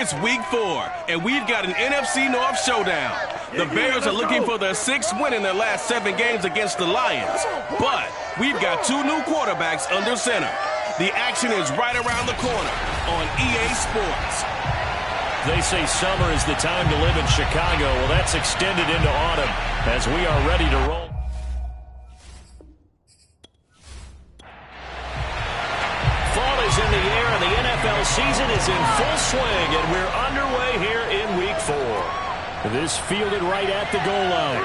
It's week 4, and we've got an NFC North showdown. The Bears are looking for their 6th win in their last 7 games against the Lions. But we've got 2 new quarterbacks under center. The action is right around the corner on EA Sports. They say summer is the time to live in Chicago. Well, that's extended into autumn as we are ready to roll. Fall is in the air, and the NFL season is in full swing, and we're underway here in Week 4. This fielded right at the goal line.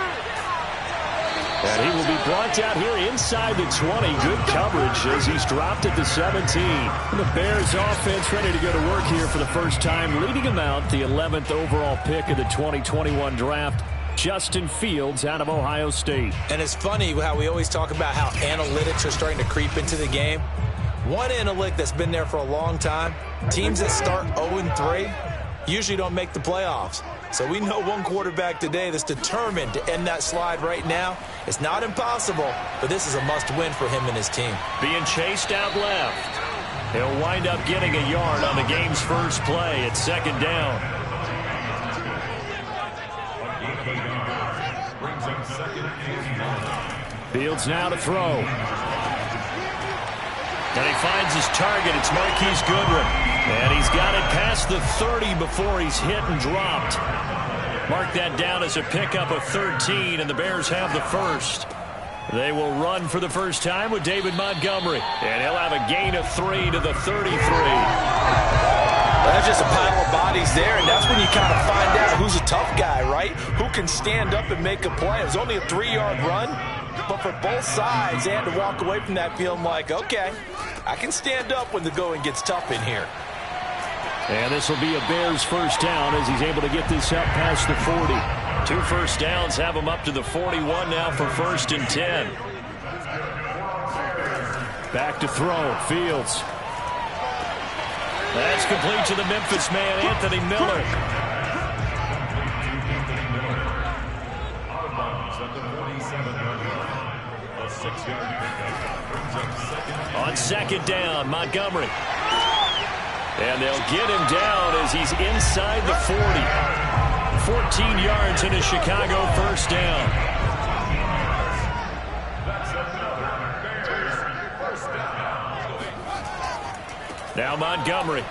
And he will be brought out here inside the 20. Good coverage as he's dropped at the 17. And the Bears offense ready to go to work here for the first time, leading him out the 11th overall pick of the 2021 draft, Justin Fields out of Ohio State. And it's funny how we always talk about how analytics are starting to creep into the game. One analytic that's been there for a long time, teams that start 0-3 usually don't make the playoffs. So we know one quarterback today that's determined to end that slide right now. It's not impossible, but this is a must-win for him and his team. Being chased out left. He'll wind up getting a yard on the game's first play at 2nd down. Fields now to throw. And he finds his target. It's Marquise Goodwin. And he's got it past the 30 before he's hit and dropped. Mark that down as a pickup of 13, and the Bears have the first. They will run for the first time with David Montgomery. And he'll have a gain of 3 to the 33. That's just a pile of bodies there, and that's when you kind of find out who's a tough guy, right? Who can stand up and make a play. It was only a 3-yard run, but for both sides, they had to walk away from that feeling like, okay, I can stand up when the going gets tough in here. And this will be a Bears first down as he's able to get this up past the 40. 2 first downs have him up to the 41 now for 1st and 10. Back to throw, Fields. That's complete to the Memphis man, Anthony Miller. On 2nd down, Montgomery. And they'll get him down as he's inside the 40. 14 yards in a Chicago first down. Now Montgomery.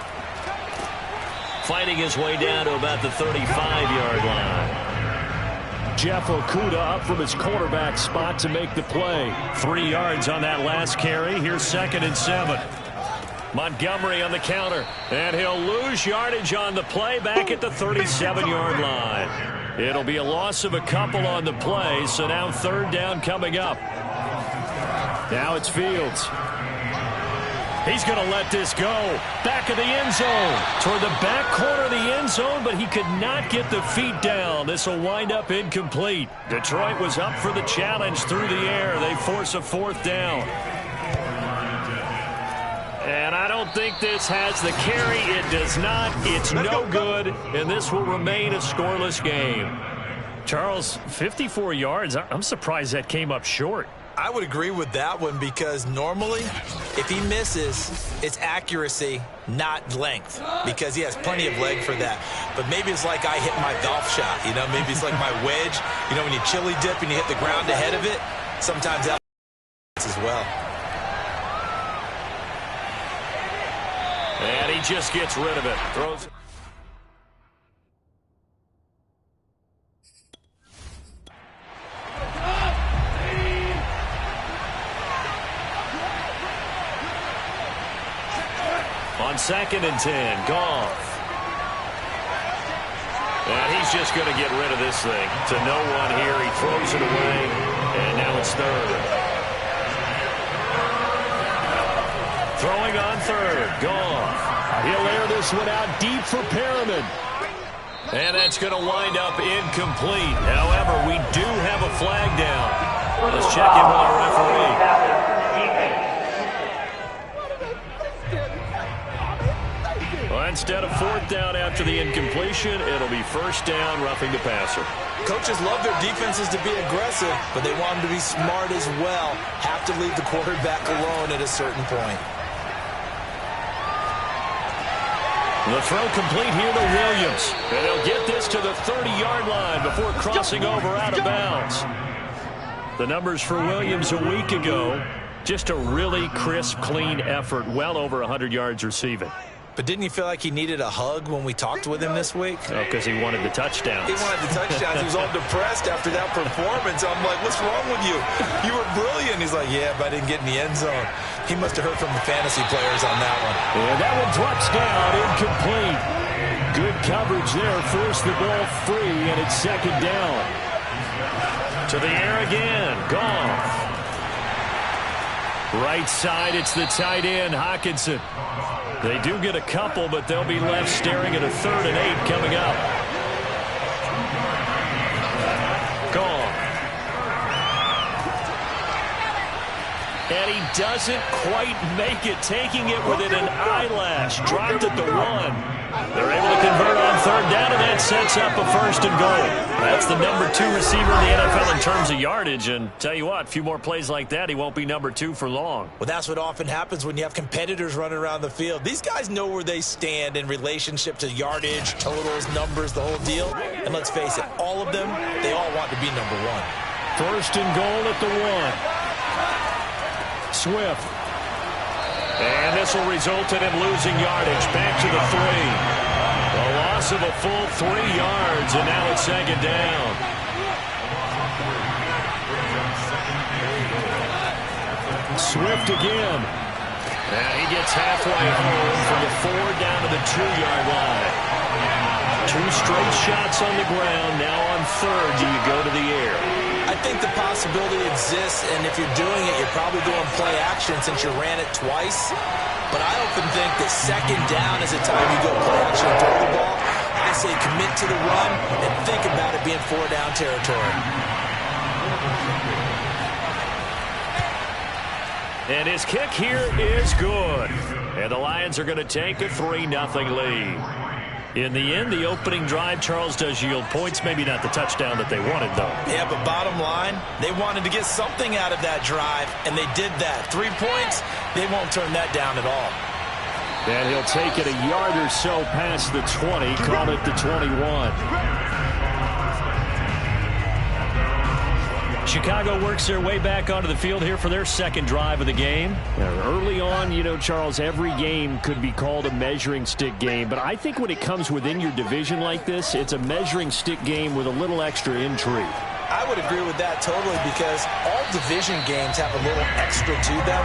Fighting his way down to about the 35-yard line. Jeff Okudah up from his quarterback spot to make the play. 3 yards on that last carry. Here's 2nd and 7. Montgomery on the counter, and he'll lose yardage on the play back at the 37-yard line. It'll be a loss of a couple on the play, so now 3rd down coming up. Now it's Fields. He's going to let this go. Back of the end zone. Toward the back corner of the end zone, but he could not get the feet down. This will wind up incomplete. Detroit was up for the challenge through the air. They force a 4th down. And I don't think this has the carry. It does not. It's no good, and this will remain a scoreless game. Charles, 54 yards. I'm surprised that came up short. I would agree with that one because normally, if he misses, it's accuracy, not length, because he has plenty of leg for that. But maybe it's like I hit my golf shot, you know? Maybe it's like my wedge. You know, when you chili dip and you hit the ground ahead of it, sometimes that as well. And he just gets rid of it. Throws. On 2nd and 10, Goff. And he's just going to get rid of this thing. To no one here. He throws it away, and now it's 3rd. Throwing on 3rd, Goff. He'll air this one out deep for Perriman. And that's going to wind up incomplete. However, we do have a flag down. Let's check in with our referee. Well, instead of 4th down after the incompletion, it'll be 1st down, roughing the passer. Coaches love their defenses to be aggressive, but they want them to be smart as well. Have to leave the quarterback alone at a certain point. The throw complete here to Williams. And he'll get this to the 30-yard line before crossing over out of bounds. The numbers for Williams a week ago, just a really crisp, clean effort, well over 100 yards receiving. But didn't you feel like he needed a hug when we talked with him this week? Oh, because he wanted the touchdowns. He wanted the touchdowns. He was all depressed after that performance. I'm like, what's wrong with you? You were brilliant. He's like, yeah, but I didn't get in the end zone. He must have heard from the fantasy players on that one. And that one drops down, incomplete. Good coverage there. Forced the ball free, and it's second down. To the air again. Goff. Right side, it's the tight end, Hockenson. They do get a couple, but they'll be left staring at a 3rd and 8 coming up. Goff. And he doesn't quite make it, taking it within an eyelash. Dropped at the 1. They're able to convert on 3rd down, and that sets up a 1st and goal. That's the number 2 receiver in the NFL in terms of yardage. And tell you what, a few more plays like that, he won't be number 2 for long. Well, that's what often happens when you have competitors running around the field. These guys know where they stand in relationship to yardage, totals, numbers, the whole deal. And let's face it, all of them, they all want to be number 1. 1st and goal at the 1. Swift. And this will result in him losing yardage. Back to the 3. A loss of a full 3 yards, and now it's second down. Swift again. And he gets halfway home from the 4 down to the 2-yard line. 2 straight shots on the ground. Now on 3rd, do you go to the air? I think the possibility exists, and if you're doing it, you're probably doing play action since you ran it twice. But I often think that second down is the time you go play action and throw the ball. I say commit to the run and think about it being 4-down territory. And his kick here is good. And the Lions are going to take a 3-0 lead. In the end, the opening drive, Charles, does yield points. Maybe not the touchdown that they wanted, though. Yeah, but bottom line, they wanted to get something out of that drive, and they did that. 3 points, they won't turn that down at all. And he'll take it a yard or so past the 20, call it the 21. Chicago works their way back onto the field here for their second drive of the game. Early on, you know, Charles, every game could be called a measuring stick game. But I think when it comes within your division like this, it's a measuring stick game with a little extra intrigue. I would agree with that totally because all division games have a little extra to them.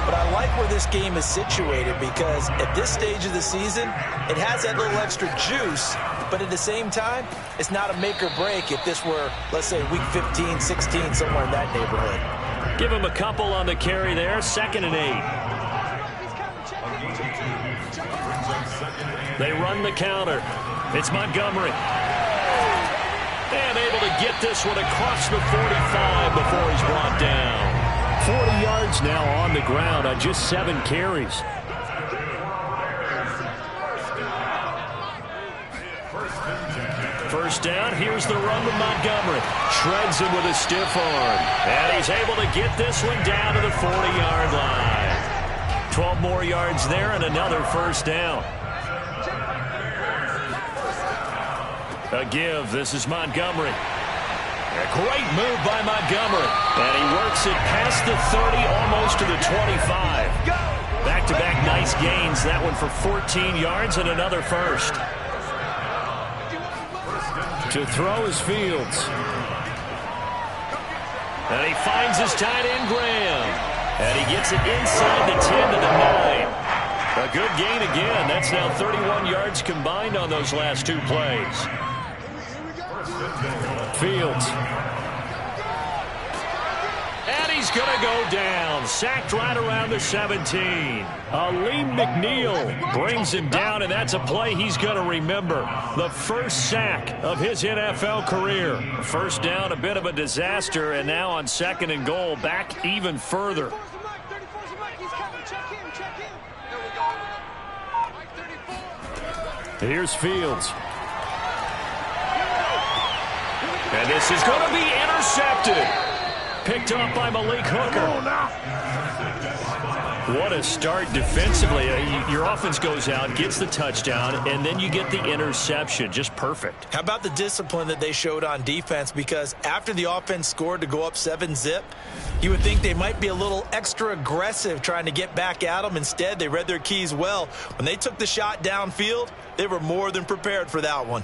But I like where this game is situated because at this stage of the season, it has that little extra juice. But at the same time, it's not a make or break if this were, let's say, week 15, 16, somewhere in that neighborhood. Give him a couple on the carry there, 2nd and 8. They run the counter. It's Montgomery. And able to get this one across the 45 before he's brought down. 40 yards now on the ground on just 7 carries. First down, here's the run to Montgomery. Shreds him with a stiff arm. And he's able to get this one down to the 40-yard line. 12 more yards there and another first down. A give, this is Montgomery. A great move by Montgomery. And he works it past the 30, almost to the 25. Back-to-back nice gains. That one for 14 yards and another first. To throw is Fields. And he finds his tight end, Graham. And he gets it inside the 10 to the 9. A good gain again. That's now 31 yards combined on those last 2 plays. Fields. And he's going to go down. Sacked right around the 17. Aleem McNeil brings him down, and that's a play he's going to remember. The first sack of his NFL career. First down, a bit of a disaster, and now on 2nd and goal, back even further. Here's Fields. And this is going to be intercepted. Picked up by Malik Hooker. What a start defensively. Your offense goes out, gets the touchdown, and then you get the interception. Just perfect. How about the discipline that they showed on defense? Because after the offense scored to go up 7-zip, you would think they might be a little extra aggressive trying to get back at them. Instead, they read their keys well. When they took the shot downfield, they were more than prepared for that one.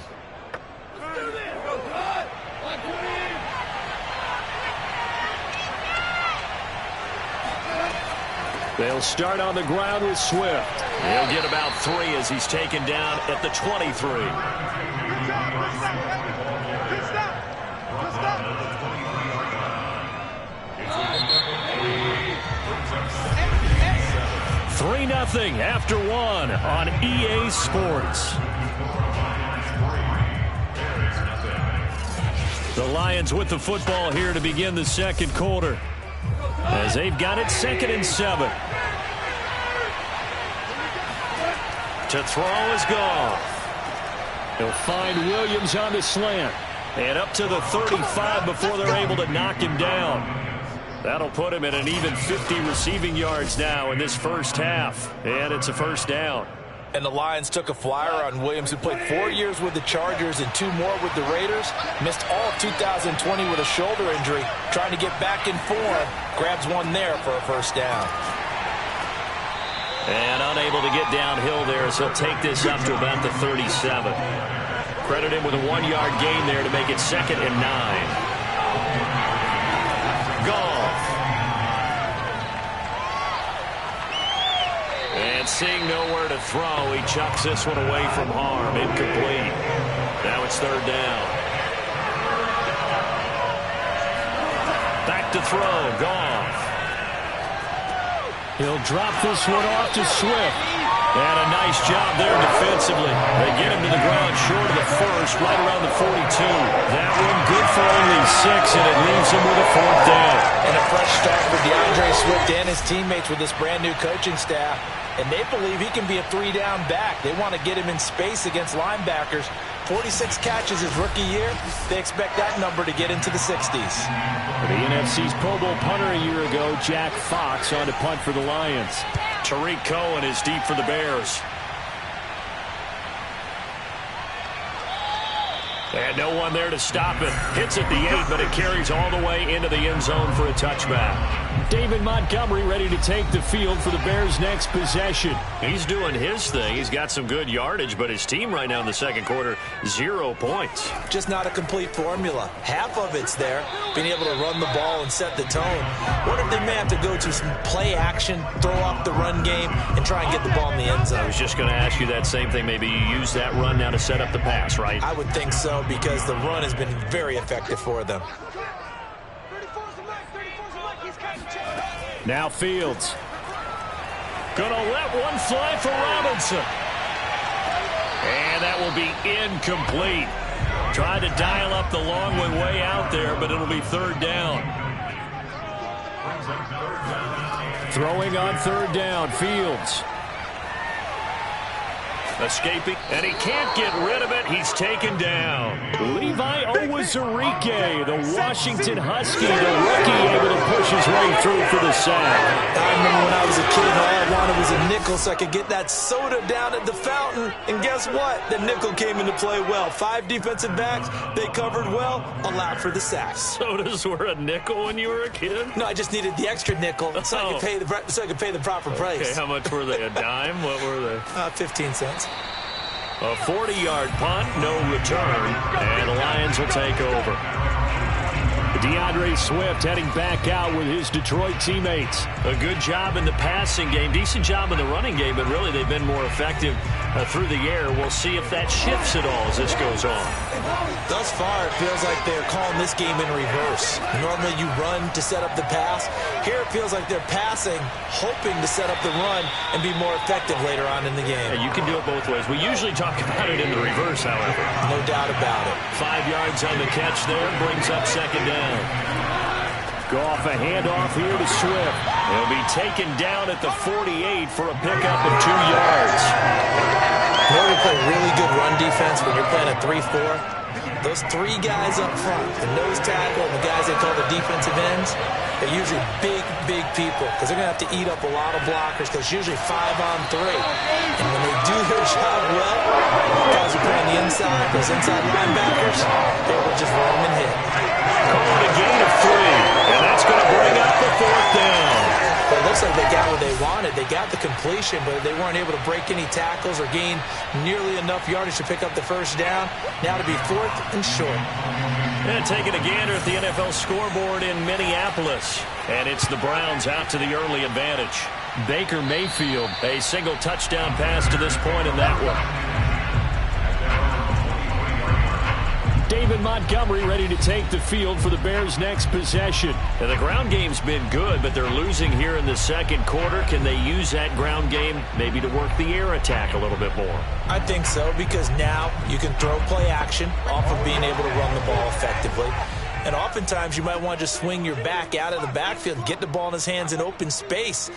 They'll start on the ground with Swift. He'll get about 3 as he's taken down at the 23. Three 3-0 after 1 on EA Sports. The Lions with the football here to begin the second quarter, as they've got it 2nd and 7. To throw is Goff. He'll find Williams on the slant. And up to the 35 before they're able to knock him down. That'll put him at an even 50 receiving yards now in this first half. And it's a first down. And the Lions took a flyer on Williams, who played 4 years with the Chargers and 2 more with the Raiders. Missed all of 2020 with a shoulder injury. Trying to get back in form. Grabs one there for a first down. And unable to get downhill there, so he'll take this up to about the 37. Credit him with a 1-yard gain there to make it 2nd and 9. Goff. And seeing nowhere to throw, he chucks this one away from harm. Incomplete. Now it's 3rd down. Back to throw. Goff. He'll drop this one off to Swift. And a nice job there defensively. They get him to the ground short of the first, right around the 42. That one good for only 6, and it leaves him with a 4th down. And a fresh start for DeAndre Swift and his teammates with this brand-new coaching staff. And they believe he can be a 3-down back. They want to get him in space against linebackers. 46 catches his rookie year. They expect that number to get into the 60s. The NFC's Pro Bowl punter a year ago, Jack Fox, on to punt for the Lions. Tariq Cohen is deep for the Bears. And no one there to stop it. Hits at the 8, but it carries all the way into the end zone for a touchback. David Montgomery ready to take the field for the Bears' next possession. He's doing his thing. He's got some good yardage, but his team right now in the second quarter, 0 points. Just not a complete formula. Half of it's there, being able to run the ball and set the tone. What if they may have to go to some play action, throw off the run game, and try and get the ball in the end zone? I was just going to ask you that same thing. Maybe you use that run now to set up the pass, right? I would think so, because the run has been very effective for them. Now Fields. Gonna let one fly for Robinson. And that will be incomplete. Tried to dial up the long one way out there, but it'll be 3rd down. Throwing on 3rd down, Fields. Escaping, and he can't get rid of it. He's taken down. Levi Owazurike, the Washington Husky, the rookie, able to push his way through for the sack. I remember when I was a kid, all I wanted was a nickel so I could get that soda down at the fountain. And guess what? The nickel came into play well. 5 defensive backs, they covered well, allowed for the sacks. Sodas were a nickel when you were a kid? No, I just needed the extra nickel so I could pay the proper price. Okay, how much were they? A dime? What were they? 15 cents. A 40-yard punt, no return, and the Lions will take over. DeAndre Swift heading back out with his Detroit teammates. A good job in the passing game, decent job in the running game, but really they've been more effective through the air. We'll see if that shifts at all as this goes on. Thus far, it feels like they're calling this game in reverse. Normally you run to set up the pass. Here it feels like they're passing, hoping to set up the run and be more effective later on in the game. Yeah, you can do it both ways. We usually talk about it in the reverse, however. No doubt about it. 5 yards on the catch there, brings up 2nd down. Goff a handoff here to Swift. He'll be taken down at the 48 for a pickup of 2 yards. You know, we play really good run defense when you're playing a 3-4. Those three guys up front, the nose tackle and the guys they call the defensive ends, they're usually big people because they're going to have to eat up a lot of blockers because it's usually 5-on-3. And when they do their job well, guys are playing the inside, those inside linebackers, they will just roam and hit. Call it a gain of 3, and that's going to bring up the 4th down. But it looks like they got what they wanted. They got the completion, but they weren't able to break any tackles or gain nearly enough yardage to pick up the first down. Now to be 4th and short. And taking a gander at the NFL scoreboard in Minneapolis. And it's the Browns out to the early advantage. Baker Mayfield, a single touchdown pass to this point in that one. David Montgomery ready to take the field for the Bears' next possession. Now, the ground game's been good, but they're losing here in the second quarter. Can they use that ground game maybe to work the air attack a little bit more? I think so, because now you can throw play action off of being able to run the ball effectively. And oftentimes you might want to just swing your back out of the backfield, get the ball in his hands in open space.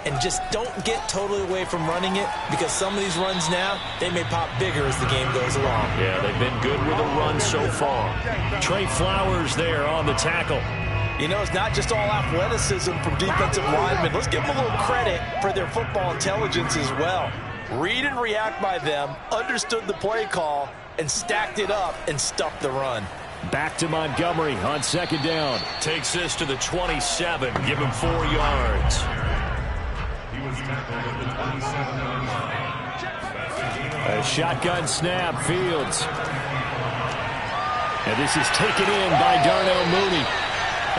And just don't get totally away from running it, because some of these runs now, they may pop bigger as the game goes along. Yeah, they've been good with a run so far. Trey Flowers there on the tackle. You know, it's not just all athleticism from defensive linemen. Let's give them a little credit for their football intelligence as well. Read and react by them, understood the play call, and stacked it up and stuffed the run. Back to Montgomery on second down. Takes this to the 27, give him 4 yards. A shotgun snap, Fields. And this is taken in by Darnell Mooney.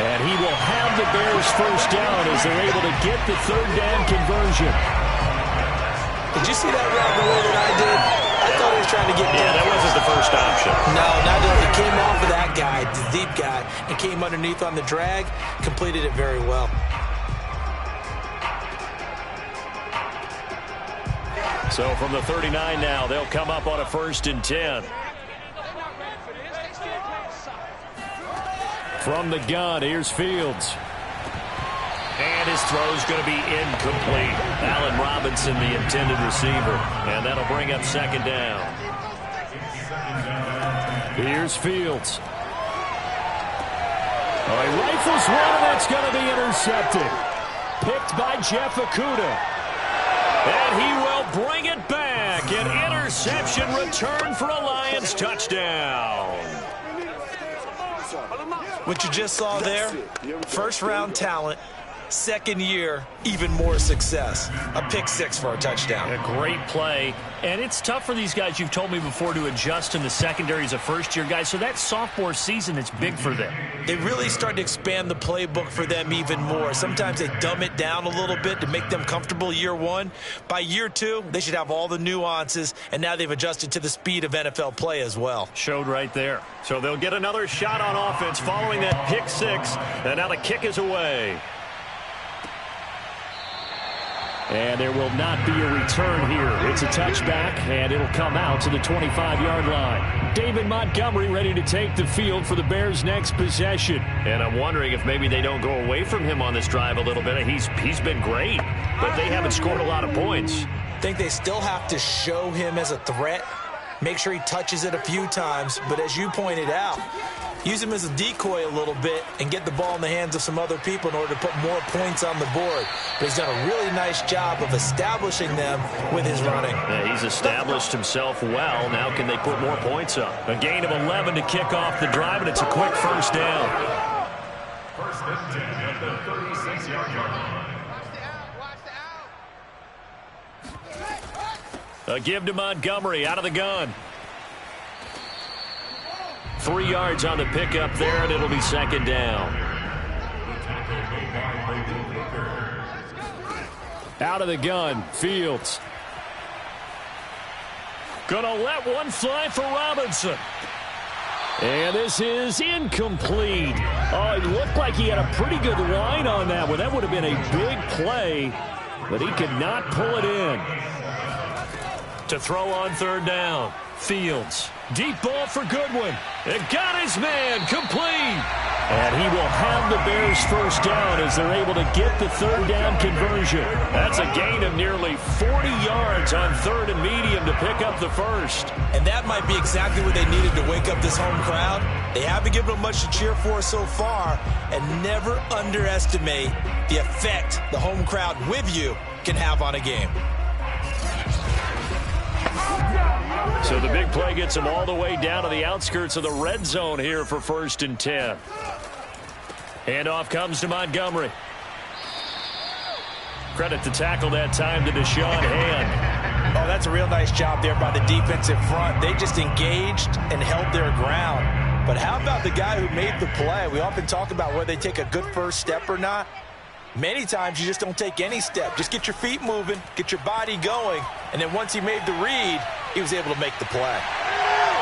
And he will have the Bears first down as they're able to get the 3rd down conversion. Did you see that route the way that I did? I thought he was trying to get down. Yeah, that wasn't the first option. No, not at all. He came off of that guy, the deep guy, and came underneath on the drag, completed it very well. So from the 39 now, they'll come up on a 1st and 10. From the gun, here's Fields. And his throw's going to be incomplete. Allen Robinson, the intended receiver. And that'll bring up 2nd down. Here's Fields. Oh, he rifles one, and that's going to be intercepted. Picked by Jeff Okudah. And he will bring it back. An interception return for a Lions touchdown. What you just saw there, first-round talent, second year, even more success. A pick 6 for a touchdown. A great play. And it's tough for these guys, you've told me before, to adjust in the secondary as a first-year guy. So that sophomore season is big for them. They really start to expand the playbook for them even more. Sometimes they dumb it down a little bit to make them comfortable year 1. By year 2, they should have all the nuances, and now they've adjusted to the speed of NFL play as well. Showed right there. So they'll get another shot on offense following that pick 6, and now the kick is away. And there will not be a return here. It's a touchback, and it'll come out to the 25-yard line. David Montgomery ready to take the field for the Bears' next possession. And I'm wondering if maybe they don't go away from him on this drive a little bit. He's been great, but they haven't scored a lot of points. I think they still have to show him as a threat. Make sure he touches it a few times, but as you pointed out, use him as a decoy a little bit and get the ball in the hands of some other people in order to put more points on the board. But he's done a really nice job of establishing them with his running. Yeah, he's established himself well. Now can they put more points up? A gain of 11 to kick off the drive, and it's a quick first down. First and 10 at the 36-yard line. A give to Montgomery out of the gun. 3 yards on the pickup there, and it'll be 2nd down. Out of the gun, Fields. Gonna let one fly for Robinson. And this is incomplete. Oh, it looked like he had a pretty good line on that one. That would have been a big play, but he could not pull it in. To throw on third down. Fields. Deep ball for Goodwin. It got his man complete. And he will have the Bears first down as they're able to get the third down conversion. That's a gain of nearly 40 yards on third and medium to pick up the first. And that might be exactly what they needed to wake up this home crowd. They haven't given them much to cheer for so far. And never underestimate the effect the home crowd with you can have on a game. So the big play gets him all the way down to the outskirts of the red zone here for 1st and 10. Handoff comes to Montgomery. Credit the tackle that time to Deshaun Hand. Oh, that's a real nice job there by the defensive front. They just engaged and held their ground. But how about the guy who made the play? We often talk about whether they take a good first step or not. Many times you just don't take any step. Just get your feet moving, get your body going, and then once he made the read, he was able to make the play.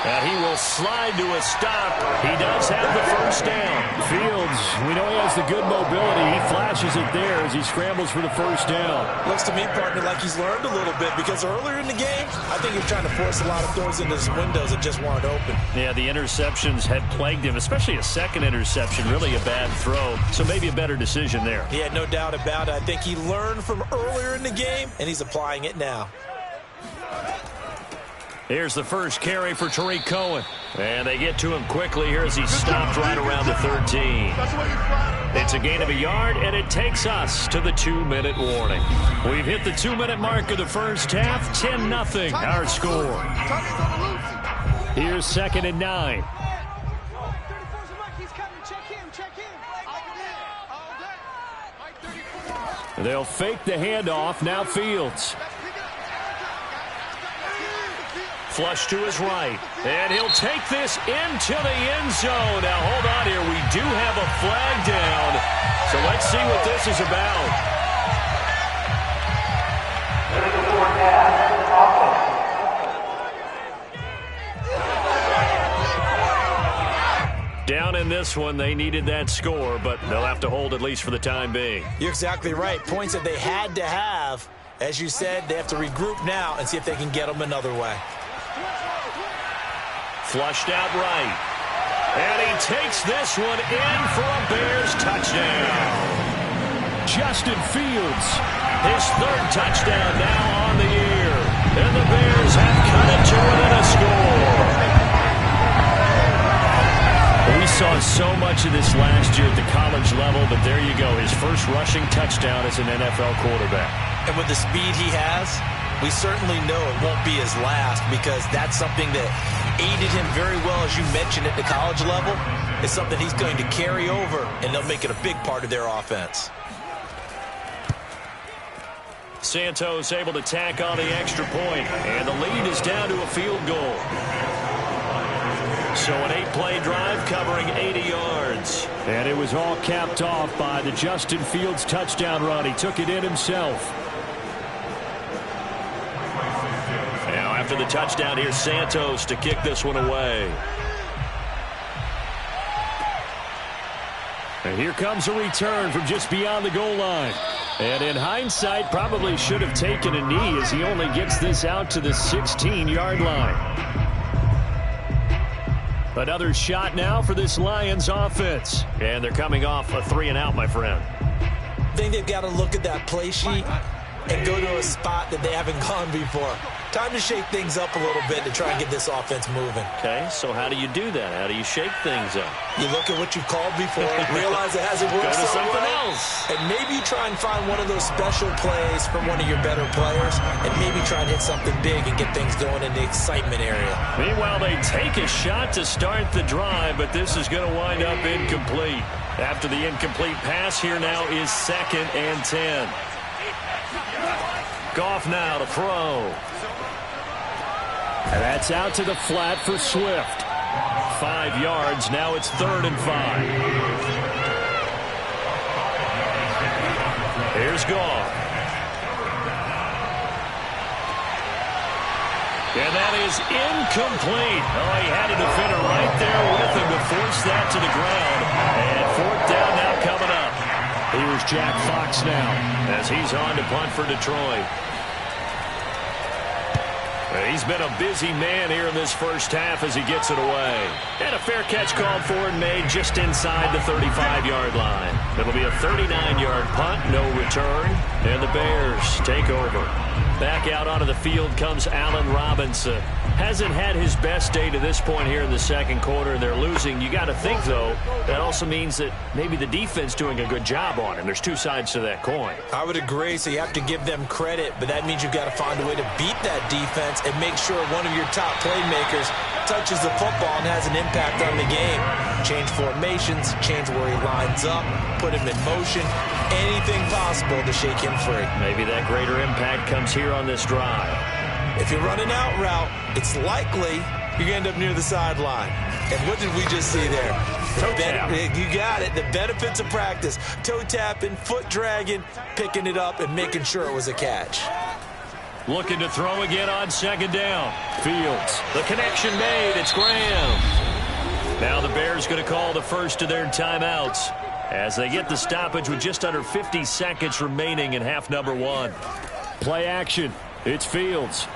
And he will slide to a stop. He does have the first down. Fields, we know he has the good mobility. He flashes it there as he scrambles for the first down. Looks to me, partner, like he's learned a little bit because earlier in the game, I think he was trying to force a lot of throws into his windows that just weren't open. Yeah, the interceptions had plagued him, especially a second interception, really a bad throw. So maybe a better decision there. Yeah, no doubt about it. I think he learned from earlier in the game, and he's applying it now. Here's the first carry for Tariq Cohen. And they get to him quickly here as he stopped right around the 13. It's a gain of a yard, and it takes us to the 2-minute warning. We've hit the 2-minute mark of the first half, 10-0 our score. Here's 2nd and 9. They'll fake the handoff, now Fields. Flush to his right, and he'll take this into the end zone. Now, hold on here. We do have a flag down, so let's see what this is about. Down in this one, they needed that score, but they'll have to hold at least for the time being. You're exactly right. Points that they had to have. As you said, they have to regroup now and see if they can get them another way. Flushed out right. And he takes this one in for a Bears touchdown. Justin Fields, his third touchdown now on the year. And the Bears have cut it to within a score. We saw so much of this last year at the college level, but there you go. His first rushing touchdown as an NFL quarterback. And with the speed he has, we certainly know it won't be his last because that's something that aided him very well, as you mentioned, at the college level. It's something he's going to carry over, and they'll make it a big part of their offense. Santos able to tack on the extra point, and the lead is down to a field goal. So an 8-play drive covering 80 yards. And it was all capped off by the Justin Fields touchdown run. He took it in himself. Now after the touchdown, here's Santos to kick this one away. And here comes a return from just beyond the goal line. And in hindsight, probably should have taken a knee as he only gets this out to the 16-yard line. Another shot now for this Lions offense. And they're coming off a 3-and-out, my friend. I think they've got to look at that play sheet and go to a spot that they haven't gone before. Time to shake things up a little bit to try and get this offense moving. Okay, so how do you do that? How do you shake things up? You look at what you called before, realize it hasn't worked Go to something well, else. and maybe try and find one of those special plays from one of your better players, and maybe try and hit something big and get things going in the excitement area. Meanwhile, they take a shot to start the drive, but this is going to wind up incomplete. After the incomplete pass, here now is 2nd and 10. Goff now to throw. And that's out to the flat for Swift. 5 yards. Now it's 3rd and 5. Here's Goff. And that is incomplete. Oh, he had a defender right there with him to force that to the ground. And 4th down now coming up. Here's Jack Fox now as he's on to punt for Detroit. He's been a busy man here in this first half as he gets it away. And a fair catch called for and made just inside the 35-yard line. It'll be a 39-yard punt, no return, and the Bears take over. Back out onto the field comes Allen Robinson. Hasn't had his best day to this point here in the second quarter. They're losing. You got to think, though, that also means that maybe the defense doing a good job on him. There's two sides to that coin. I would agree, so you have to give them credit, but that means you've got to find a way to beat that defense and make sure one of your top playmakers touches the football and has an impact on the game. Change formations, change where he lines up, put him in motion, anything possible to shake him free. Maybe that greater impact comes here on this drive. If you run an out route, it's likely you're going to end up near the sideline. And what did we just see there? You got it. The benefits of practice. Toe tapping, foot dragging, picking it up, and making sure it was a catch. Looking to throw again on second down. Fields. The connection made. It's Graham. Now the Bears going to call the first of their timeouts as they get the stoppage with just under 50 seconds remaining in half number one. Play action. It's Fields.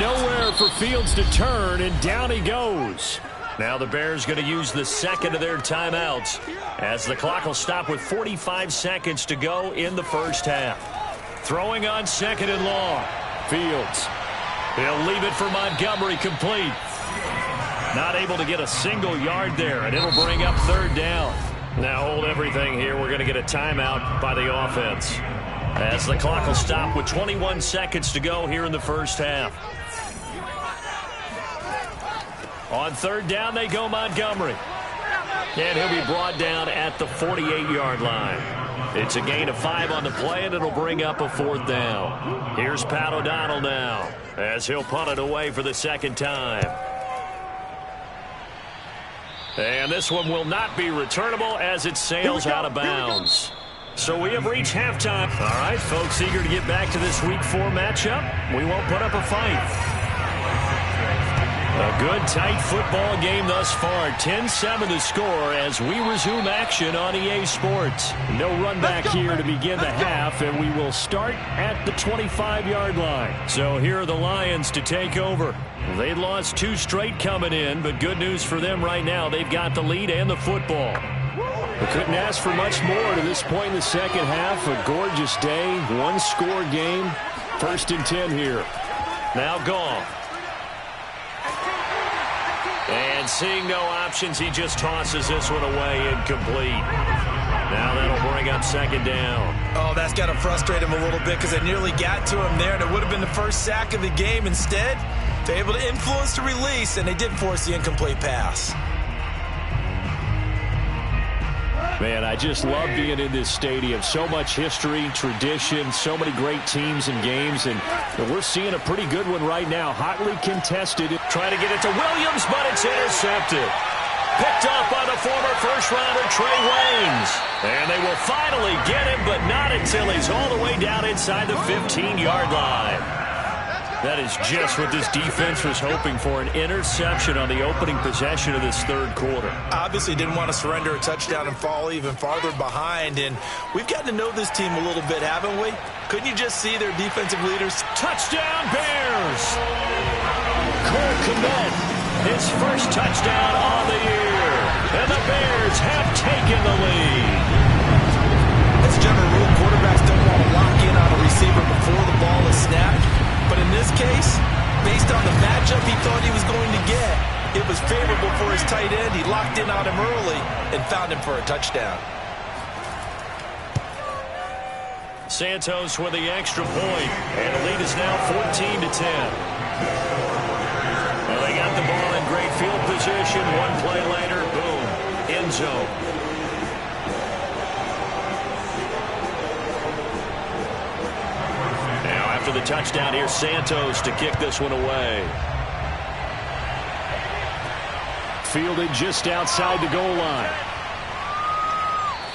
Nowhere for Fields to turn, and down he goes. Now the Bears going to use the second of their timeouts as the clock will stop with 45 seconds to go in the first half. Throwing on second and long. Fields. He'll leave it for Montgomery, complete. Not able to get a single yard there, and it'll bring up third down. Now hold everything here. We're going to get a timeout by the offense as the clock will stop with 21 seconds to go here in the first half. On third down, they go Montgomery. And he'll be brought down at the 48-yard line. It's a gain of 5 on the play, and it'll bring up a fourth down. Here's Pat O'Donnell now as he'll punt it away for the second time. And this one will not be returnable as it sails out of bounds. So we have reached halftime. All right, folks, eager to get back to this Week 4 matchup. We won't put up a fight. A good, tight football game thus far. 10-7 to score as we resume action on EA Sports. No run back here to begin the half, and we will start at the 25-yard line. So here are the Lions to take over. They lost 2 straight coming in, but good news for them right now. They've got the lead and the football. We couldn't ask for much more to this point in the second half. A gorgeous day, one-score game. 1st and 10 here. Now Goff. And seeing no options, he just tosses this one away, incomplete. Now that'll bring up second down. Oh, that's got to frustrate him a little bit because they nearly got to him there, and it would have been the first sack of the game. Instead, they're able to influence the release, and they did force the incomplete pass. Man, I just love being in this stadium. So much history, tradition, so many great teams and games, and we're seeing a pretty good one right now. Hotly contested. Trying to get it to Williams, but it's intercepted. Picked off by the former first-rounder Trey Waynes. And they will finally get him, but not until he's all the way down inside the 15-yard line. That is just what this defense was hoping for, an interception on the opening possession of this third quarter. Obviously didn't want to surrender a touchdown and fall even farther behind, and we've gotten to know this team a little bit, haven't we? Couldn't you just see their defensive leaders? Touchdown, Bears! Cole Kmet, his first touchdown on the year, and the Bears have taken the lead. As a general rule, quarterbacks don't want to lock in on a receiver before the ball is snapped. But in this case, based on the matchup he thought he was going to get, it was favorable for his tight end. He locked in on him early and found him for a touchdown. Santos with the extra point, and the lead is now 14-10. Well, they got the ball in great field position. One play later, boom, end zone. After the touchdown, here's Santos to kick this one away. Fielded just outside the goal line.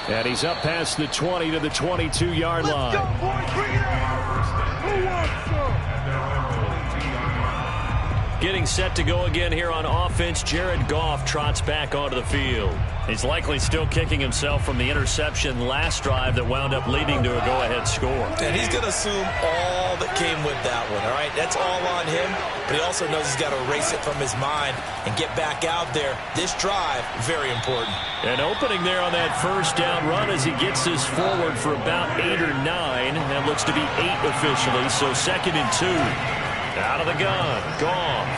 And he's up past the 20 to the 22-yard line. Getting set to go again here on offense, Jared Goff trots back onto the field. He's likely still kicking himself from the interception last drive that wound up leading to a go-ahead score. And he's going to assume all that came with that one, all right? That's all on him, but he also knows he's got to erase it from his mind and get back out there. This drive, very important. An opening there on that first down run as he gets this forward for about 8 or 9. That looks to be 8 officially, so 2nd and 2. Out of the gun, Goff.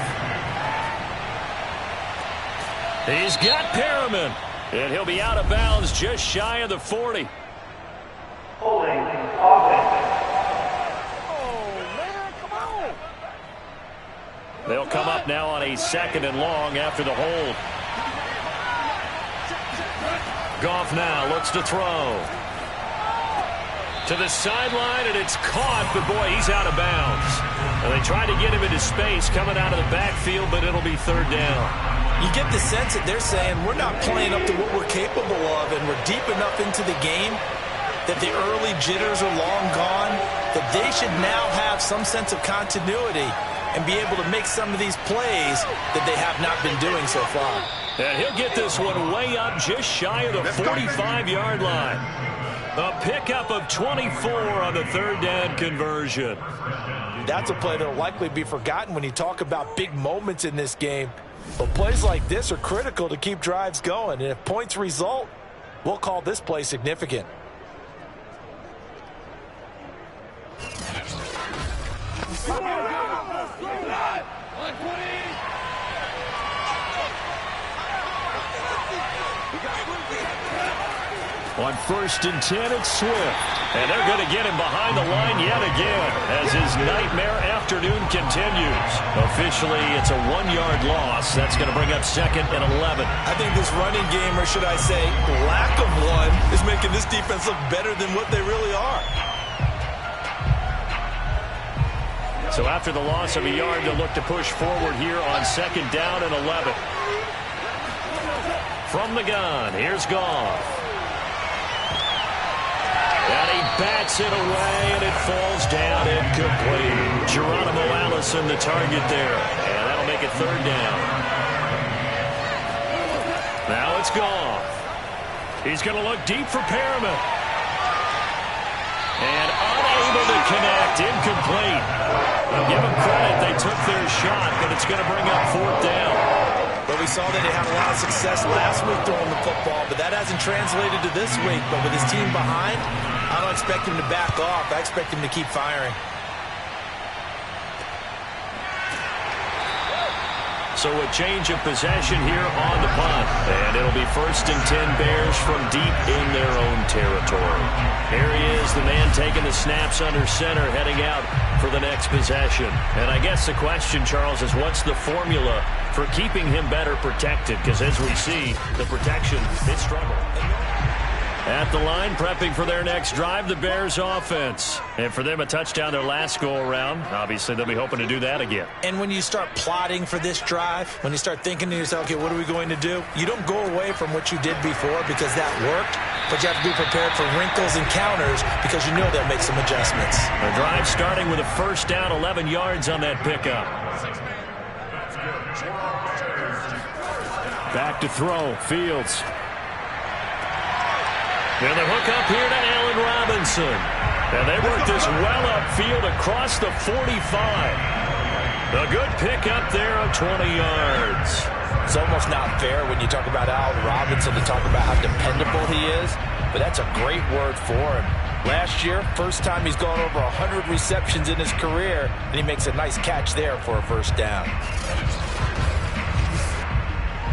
He's got Perriman, and he'll be out of bounds just shy of the 40. Holding offense. They'll come up now on a 2nd and long after the hold. Goff now looks to throw. To the sideline, and it's caught, but boy, he's out of bounds. And they tried to get him into space coming out of the backfield, but it'll be 3rd down. You get the sense that they're saying we're not playing up to what we're capable of, and we're deep enough into the game that the early jitters are long gone, that they should now have some sense of continuity and be able to make some of these plays that they have not been doing so far. And he'll get this one way up just shy of the 45-yard line. A pickup of 24 on the 3rd down conversion. That's a play that will likely be forgotten when you talk about big moments in this game. But plays like this are critical to keep drives going. And if points result, we'll call this play significant. On 1st and 10, it's Swift. And they're going to get him behind the line yet again as his nightmare afternoon continues. Officially, it's a 1-yard loss. That's going to bring up 2nd and 11. I think this running game, or should I say lack of one, is making this defense look better than what they really are. So after the loss of a yard, they'll look to push forward here on 2nd down and 11. From the gun, here's Goff. And he bats it away, and it falls down incomplete. Geronimo Allison, the target there. And that'll make it 3rd down. Now it's Goff. He's going to look deep for Perriman. And unable to connect, incomplete. I'll give them credit, they took their shot, but it's going to bring up 4th down. But we saw that he had a lot of success last week throwing the football, but that hasn't translated to this week. But with his team behind, I don't expect him to back off. I expect him to keep firing. So a change of possession here on the punt. And it'll be 1st and 10 Bears from deep in their own territory. Here he is, the man taking the snaps under center, heading out for the next possession. And I guess the question, Charles, is what's the formula for keeping him better protected? Because as we see, the protection is struggle. At the line, prepping for their next drive, the Bears offense. And for them, a touchdown their last go-around. Obviously, they'll be hoping to do that again. And when you start plotting for this drive, when you start thinking to yourself, okay, what are we going to do? You don't go away from what you did before because that worked, but you have to be prepared for wrinkles and counters because you know they'll make some adjustments. The drive starting with a 1st down, 11 yards on that pickup. Back to throw, Fields. And the hook up here to Allen Robinson. And they work this well upfield across the 45. A good pick up there of 20 yards. It's almost not fair when you talk about Allen Robinson to talk about how dependable he is, but that's a great word for him. Last year, first time he's gone over 100 receptions in his career, and he makes a nice catch there for a 1st down.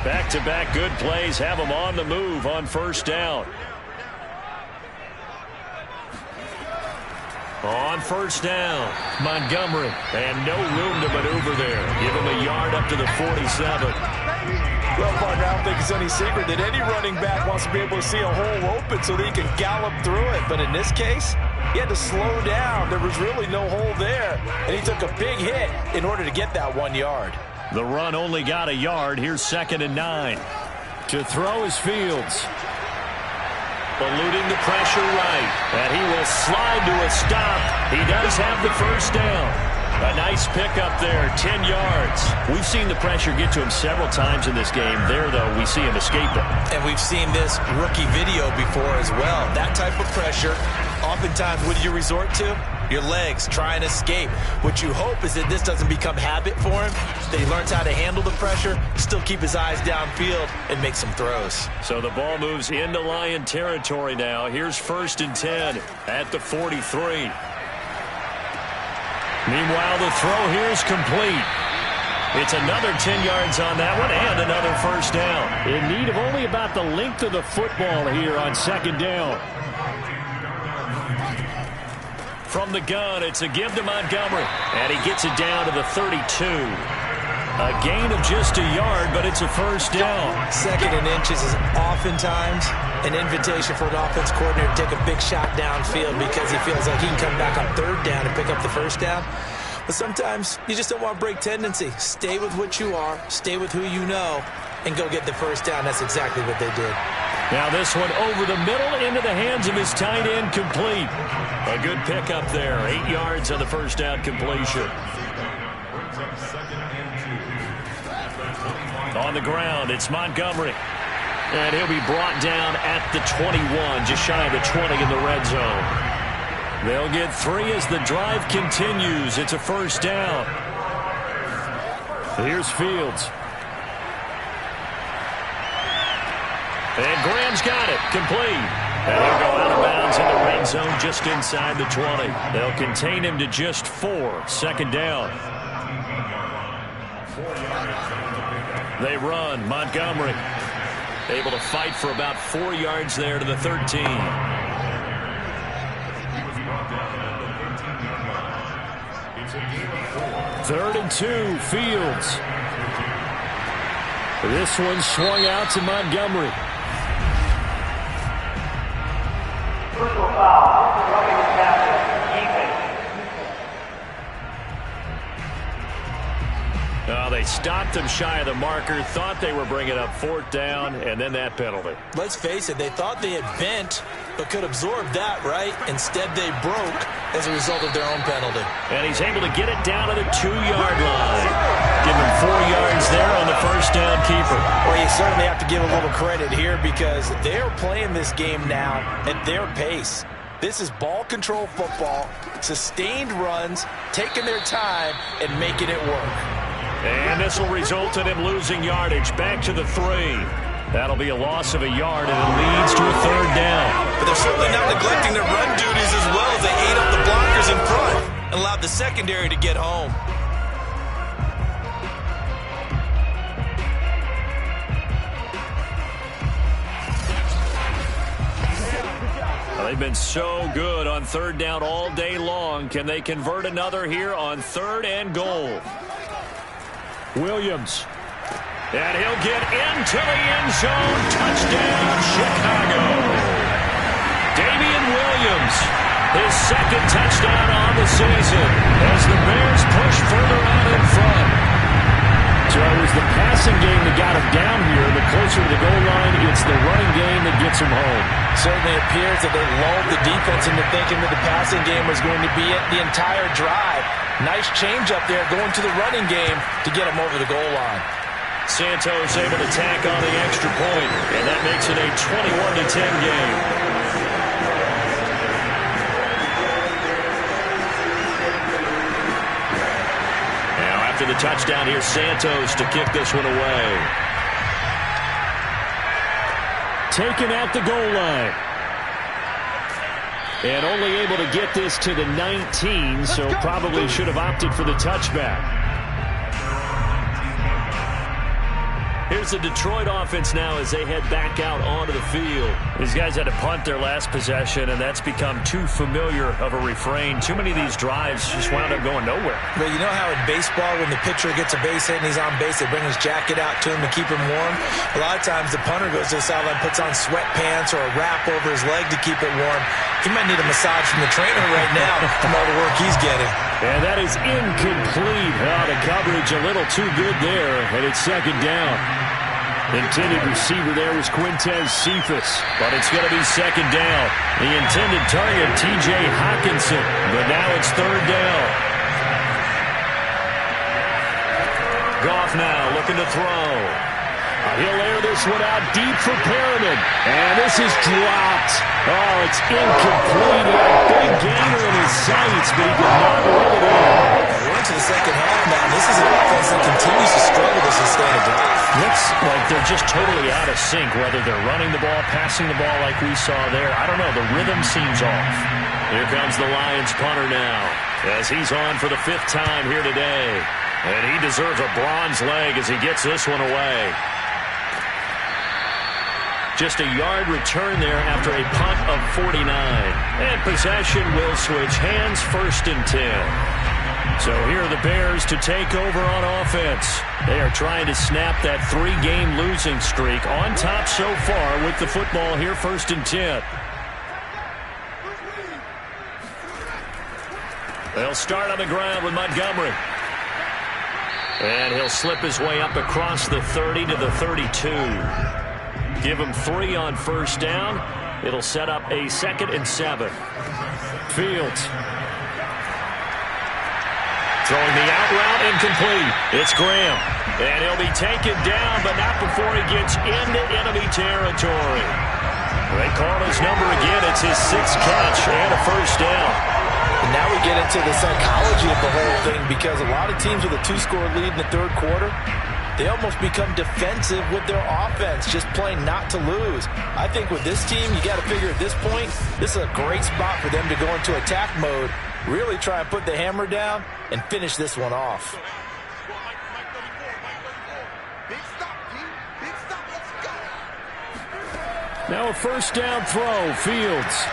Back-to-back good plays have him on the move on 1st down. On 1st down, Montgomery, and no room to maneuver there. Give him a yard up to the 47. Well, partner, I don't think it's any secret that any running back wants to be able to see a hole open so that he can gallop through it. But in this case, he had to slow down. There was really no hole there, and he took a big hit in order to get that 1 yard. The run only got a yard. Here's 2nd and 9. To throw is Fields. Eluding the pressure right. And he will slide to a stop. He does have the 1st down. A nice pickup there, 10 yards. We've seen the pressure get to him several times in this game. There, though, we see him escape it. And we've seen this rookie video before as well. That type of pressure, oftentimes, what do you resort to? Your legs try and escape. What you hope is that this doesn't become habit for him, that he learns how to handle the pressure, still keep his eyes downfield, and make some throws. So the ball moves into Lion territory now. Here's 1st and 10 at the 43. Meanwhile, the throw here is complete. It's another 10 yards on that one and another 1st down. In need of only about the length of the football here on 2nd down. From the gun, it's a give to Montgomery. And he gets it down to the 32. A gain of just a yard, but it's a 1st down. 2nd and inches is oftentimes an invitation for an offense coordinator to take a big shot downfield because he feels like he can come back on 3rd down and pick up the 1st down. But sometimes you just don't want to break tendency. Stay with what you are, stay with who you know, and go get the 1st down. That's exactly what they did. Now this one over the middle into the hands of his tight end, complete. A good pickup there. 8 yards on the 1st down completion. On the ground, it's Montgomery. And he'll be brought down at the 21, just shy of the 20 in the red zone. They'll get 3 as the drive continues. It's a 1st down. Here's Fields. And Graham's got it. Complete. And he'll go out of bounds in the red zone just inside the 20. They'll contain him to just 4. 2nd down. They run. Montgomery able to fight for about 4 yards there to the 13. 3rd and 2, Fields. This one swung out to Montgomery. Personal foul. Roughing the passer. Defense. They stopped him shy of the marker, thought they were bringing up 4th down, and then that penalty. Let's face it, they thought they had bent, but could absorb that, right? Instead, they broke as a result of their own penalty. And he's able to get it down to the 2-yard line. Give him 4 yards there on the 1st down keeper. Well, you certainly have to give a little credit here because they're playing this game now at their pace. This is ball control football, sustained runs, taking their time, and making it work. And this will result in him losing yardage back to the 3. That'll be a loss of a yard, and it leads to a 3rd down. But they're certainly not neglecting their run duties as well as they ate up the blockers in front and allowed the secondary to get home. They've been so good on 3rd down all day long. Can they convert another here on 3rd and goal? Williams. And he'll get into the end zone. Touchdown, Chicago. Damian Williams, his 2nd touchdown on the season as the Bears push further on in front. So it was the passing game that got him down here. The closer to the goal line, it's the running game that gets him home. Certainly appears that they lulled the defense into thinking that the passing game was going to be it the entire drive. Nice change up there going to the running game to get him over the goal line. Santos able to tack on the extra point, and that makes it a 21-10 game. Now after the touchdown, here's Santos to kick this one away. Taken at the goal line. And only able to get this to the 19, so probably should have opted for the touchback. Here's the Detroit offense now as they head back out onto the field. These guys had to punt their last possession, and that's become too familiar of a refrain. Too many of these drives just wound up going nowhere. Well, you know how in baseball when the pitcher gets a base hit and he's on base, they bring his jacket out to him to keep him warm? A lot of times the punter goes to the sideline, puts on sweatpants or a wrap over his leg to keep it warm. He might need a massage from the trainer right now from all the work he's getting. And that is incomplete. The coverage a little too good there, and it's 2nd down. Intended receiver there was Quintez Cephas, but it's going to be 2nd down. The intended target, T.J. Hockenson, but now it's 3rd down. Goff now looking to throw. He'll air this one out deep for Perriman. And this is dropped. Oh, it's incomplete. He had a big gainer in his sights, but he could not reel it in. We're into the second half now. This is an offense that continues to struggle to sustain a drive. Looks like they're just totally out of sync, whether they're running the ball, passing the ball like we saw there. I don't know. The rhythm seems off. Here comes the Lions punter now, as he's on for the 5th time here today. And he deserves a bronze leg as he gets this one away. Just a yard return there after a punt of 49. And possession will switch hands, 1st and 10. So here are the Bears to take over on offense. They are trying to snap that 3-game losing streak. On top so far with the football here, 1st and 10. They'll start on the ground with Montgomery. And he'll slip his way up across the 30 to the 32. Give him 3 on 1st down. It'll set up a 2nd and 7. Fields. Throwing the out route, incomplete. It's Graham. And he'll be taken down, but not before he gets into enemy territory. They call his number again. It's his 6th catch and a 1st down. And now we get into the psychology of the whole thing, because a lot of teams with a 2-score lead in the 3rd quarter, they almost become defensive with their offense, just playing not to lose. I think with this team, you got to figure at this point, this is a great spot for them to go into attack mode, really try and put the hammer down and finish this one off. Now a 1st down throw, Fields.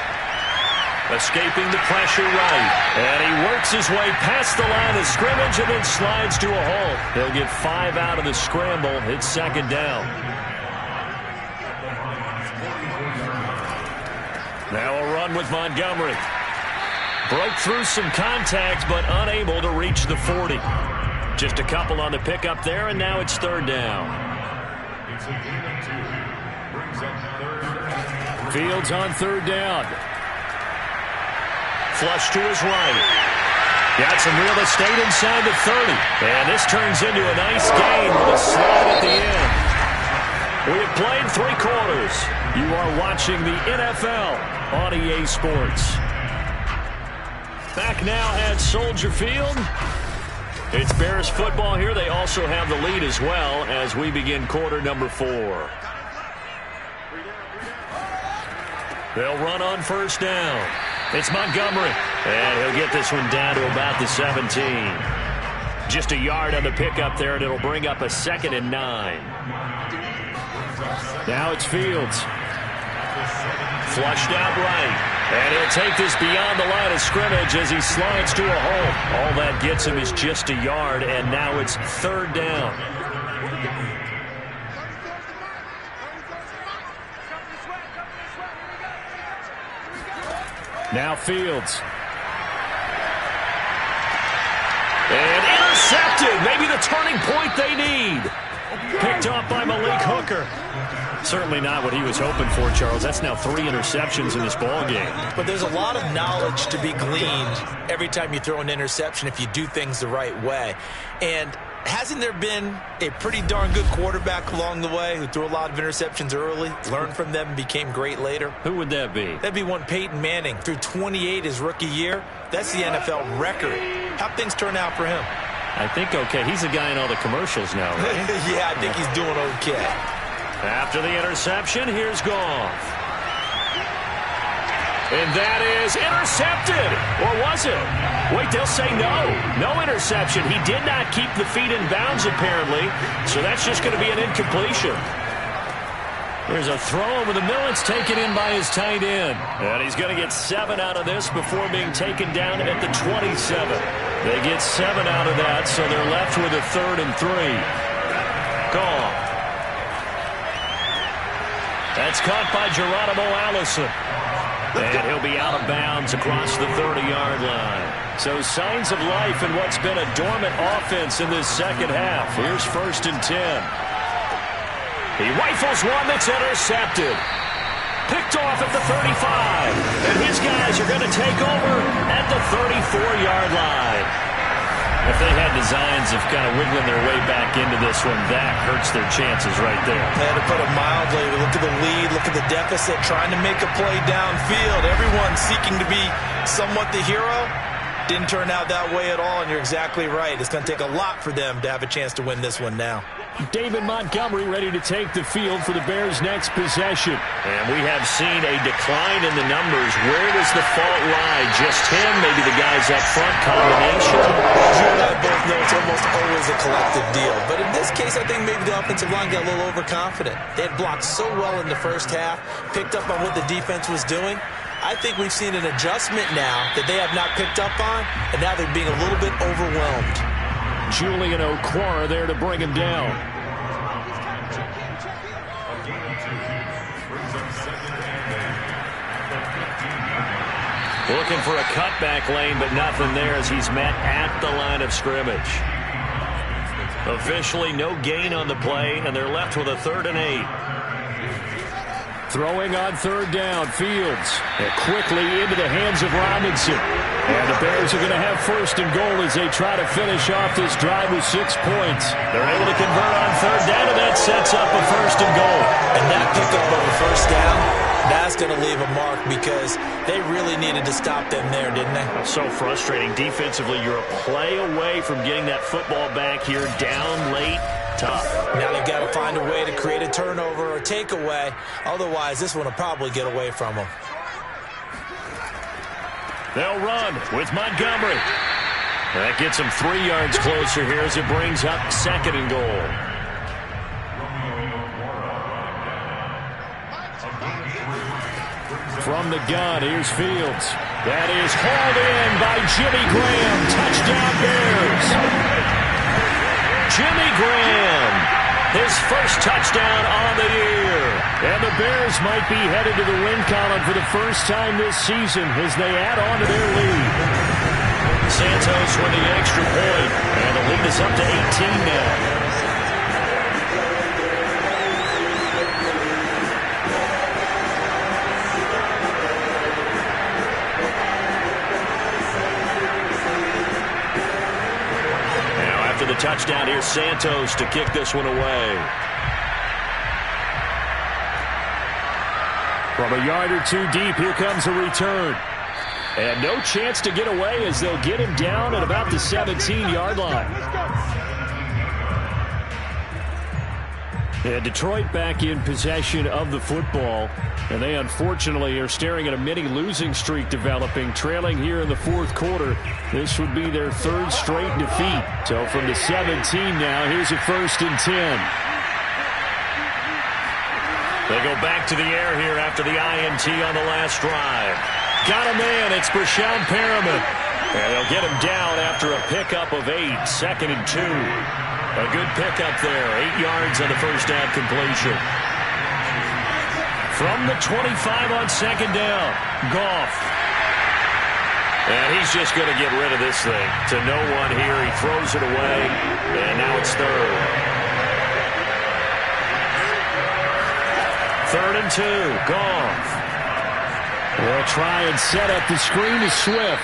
Escaping the pressure right. And he works his way past the line of scrimmage and then slides to a halt. He'll get 5 out of the scramble. It's 2nd down. Now a run with Montgomery. Broke through some contact, but unable to reach the 40. Just a couple on the pickup there, and now it's 3rd down. It's a gain of 2. Brings up 3rd. Fields on 3rd down. Flush to his right. Got some real estate inside the 30. And this turns into a nice gain with a slide at the end. We have played 3 quarters. You are watching the NFL on EA Sports. Back now at Soldier Field. It's Bears football here. They also have the lead as well as we begin quarter number 4. They'll run on 1st down. It's Montgomery. And he'll get this one down to about the 17. Just a yard on the pickup there, and it'll bring up a 2nd and 9. Now it's Fields. Flushed out right. And he'll take this beyond the line of scrimmage as he slides to a hole. All that gets him is just a yard, and now it's 3rd down. Now Fields. And intercepted. Maybe the turning point they need. Picked off by Malik Hooker. Certainly not what he was hoping for, Charles. That's now 3 interceptions in this ball game. But there's a lot of knowledge to be gleaned every time you throw an interception if you do things the right way. And hasn't there been a pretty darn good quarterback along the way who threw a lot of interceptions early, learned from them, and became great later? Who would that be? That'd be one Peyton Manning. Threw 28 his rookie year. That's the NFL record. How'd things turn out for him? I think okay. He's a guy in all the commercials now, right? Yeah, I think he's doing okay. After the interception, here's Goff. And that is intercepted. Or was it? Wait, they'll say no. No interception. He did not keep the feet in bounds, apparently. So that's just going to be an incompletion. There's a throw with the middle. It's taken in by his tight end. And he's going to get 7 out of this before being taken down at the 27. They get 7 out of that, so they're left with a 3rd and 3. Goff. That's caught by Geronimo Allison. And he'll be out of bounds across the 30-yard line. So signs of life in what's been a dormant offense in this second half. Here's 1st and 10. He rifles one that's intercepted. Picked off at the 35. And his guys are going to take over at the 34-yard line. If they had designs of kind of wiggling their way back into this one. That hurts their chances right there. To put it mildly, look at the lead, look at the deficit, trying to make a play downfield. Everyone seeking to be somewhat the hero. Didn't turn out that way at all, and you're exactly right. It's going to take a lot for them to have a chance to win this one now. David Montgomery ready to take the field for the Bears' next possession. And we have seen a decline in the numbers. Where does the fault lie? Just him, maybe the guys up front combination? You and I both know it's almost always a collective deal. But in this case, I think maybe the offensive line got a little overconfident. They had blocked so well in the first half, picked up on what the defense was doing. I think we've seen an adjustment now that they have not picked up on, and now they're being a little bit overwhelmed. Julian Okwara there to bring him down. Looking for a cutback lane, but nothing there as he's met at the line of scrimmage. Officially no gain on the play, and they're left with a 3rd and 8. Throwing on 3rd down, Fields. And quickly into the hands of Robinson. And the Bears are going to have 1st and goal as they try to finish off this drive with 6 points. They're able to convert on 3rd down, and that sets up a 1st and goal. And that pickup of a 1st down, that's going to leave a mark because they really needed to stop them there, didn't they? So frustrating. Defensively, you're a play away from getting that football back here down late. Tough. Now they've got to find a way to create a turnover or takeaway. Otherwise, this one will probably get away from them. They'll run with Montgomery. That gets them 3 yards closer here as it brings up 2nd and goal. From the gun, here's Fields. That is hauled in by Jimmy Graham. Touchdown Bears. Jimmy Graham, his 1st touchdown on the year. And the Bears might be headed to the win column for the first time this season as they add on to their lead. Santos with the extra point, and the lead is up to 18 now. The touchdown, here's Santos to kick this one away. From a yard or 2 deep, here comes a return. And no chance to get away as they'll get him down at about the 17-yard line. And Detroit back in possession of the football. And they unfortunately are staring at a mini losing streak developing, trailing here in the 4th quarter. This would be their 3rd straight defeat. So from the 17 now, here's a 1st and 10. They go back to the air here after the INT on the last drive. Got a man, it's Brashon Perriman. And they'll get him down after a pickup of 8, 2nd and 2. A good pickup there, 8 yards on the first down completion. From the 25 on 2nd down, Goff. And he's just going to get rid of this thing. To no one here, he throws it away, and now it's 3rd. 3rd and 2, Goff. They'll try and set up the screen to Swift.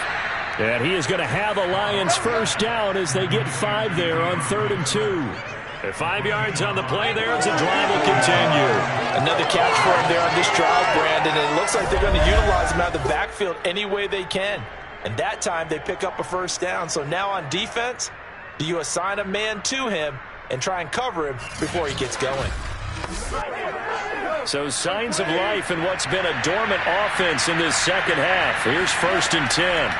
And he is going to have a Lions 1st down as they get 5 there on 3rd and 2. And 5 yards on the play there as the drive will continue. Another catch for him there on this drive, Brandon. And it looks like they're going to utilize him out of the backfield any way they can. And that time they pick up a 1st down. So now on defense, do you assign a man to him and try and cover him before he gets going? So signs of life in what's been a dormant offense in this 2nd half. Here's 1st and 10.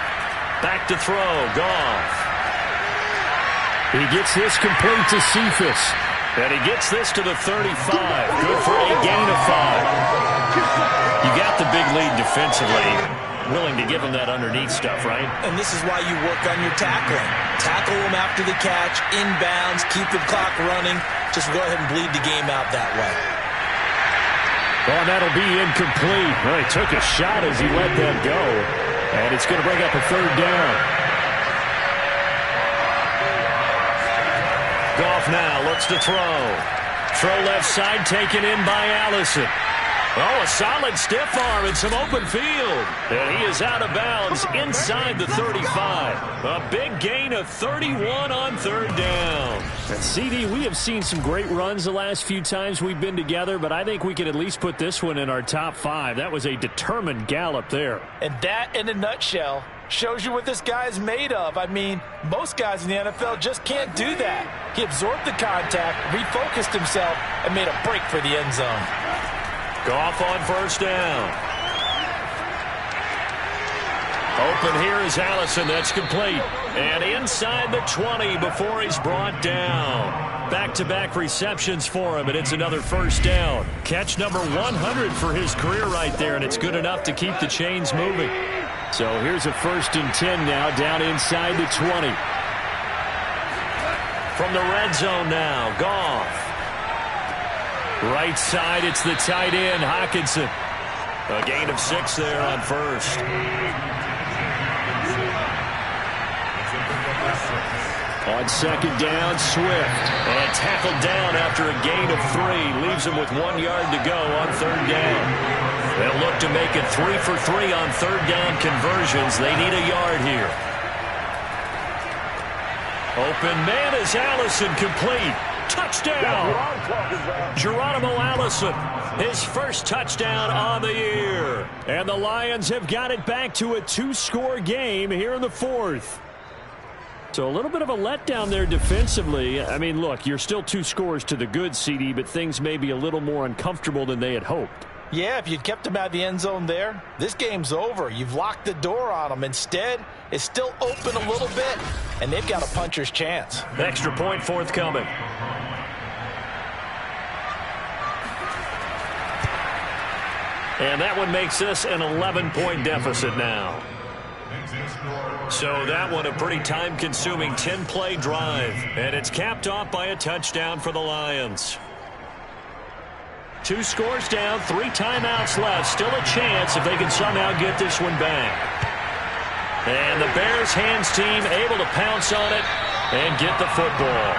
Back to throw, Goff. He gets this complete to Cephas. And he gets this to the 35. Good for a gain of 5. You got the big lead defensively. Willing to give him that underneath stuff, right? And this is why you work on your tackling. Tackle him after the catch, inbounds, keep the clock running. Just go ahead and bleed the game out that way. Well, that'll be incomplete. Well, he took a shot as he let that go. And it's going to bring up a 3rd down. Goff now looks to throw. Throw left side taken in by Allison. Oh, a solid stiff arm and some open field. And he is out of bounds inside the 35. A big gain of 31 on third down. And CD, we have seen some great runs the last few times we've been together, but I think we can at least put this one in our top 5. That was a determined gallop there. And that, in a nutshell, shows you what this guy is made of. I mean, most guys in the NFL just can't do that. He absorbed the contact, refocused himself, and made a break for the end zone. Goff on first down. Open here is Allison. That's complete. And inside the 20 before he's brought down. Back-to-back receptions for him, and it's another first down. Catch number 100 for his career right there, and it's good enough to keep the chains moving. So here's a 1st and 10 now, down inside the 20. From the red zone now, Goff. Right side, it's the tight end, Hockenson. A gain of 6 there on first. On second down, Swift. And tackled down after a gain of 3. Leaves him with 1 yard to go on third down. They'll look to make it 3 for 3 on third down conversions. They need a yard here. Open man is Allison, complete. Touchdown! Geronimo Allison, his first touchdown on the year. And the Lions have got it back to a 2-score game here in the 4th. So a little bit of a letdown there defensively. I mean, look, you're still 2 scores to the good, CD, but things may be a little more uncomfortable than they had hoped. Yeah, if you'd kept him out of the end zone there, this game's over. You've locked the door on him. Instead, it's still open a little bit, and they've got a puncher's chance. Extra point forthcoming. And that one makes this an 11-point deficit now. So that one a pretty time-consuming 10-play drive. And it's capped off by a touchdown for the Lions. 2 scores down, 3 timeouts left. Still a chance if they can somehow get this one back. And the Bears hands team able to pounce on it and get the football.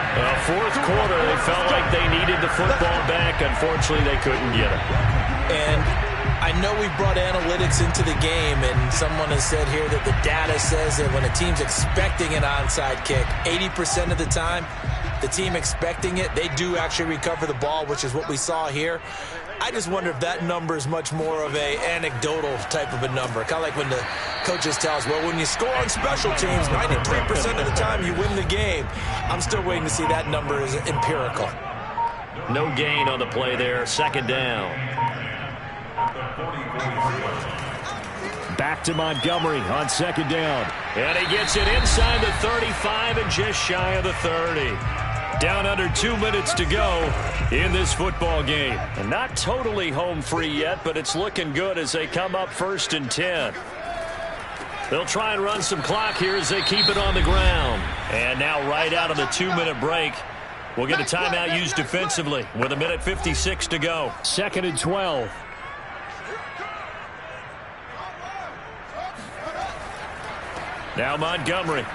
4th quarter, they felt like they needed the football back. Unfortunately, they couldn't get it. And I know we brought analytics into the game, and someone has said here that the data says that when a team's expecting an onside kick, 80% of the time, the team expecting it, they do actually recover the ball, which is what we saw here. I just wonder if that number is much more of a anecdotal type of a number. Kind of like when the coaches tell us, well, when you score on special teams, 93% of the time you win the game. I'm still waiting to see that number is empirical. No gain on the play there. Second down. Back to Montgomery on second down. And he gets it inside the 35 and just shy of the 30. Down under 2 minutes to go in this football game. And not totally home free yet, but it's looking good as they come up 1st and 10. They'll try and run some clock here as they keep it on the ground. And now right out of the 2-minute break, we'll get a timeout used defensively with 1:56 to go. 2nd and 12. Now Montgomery.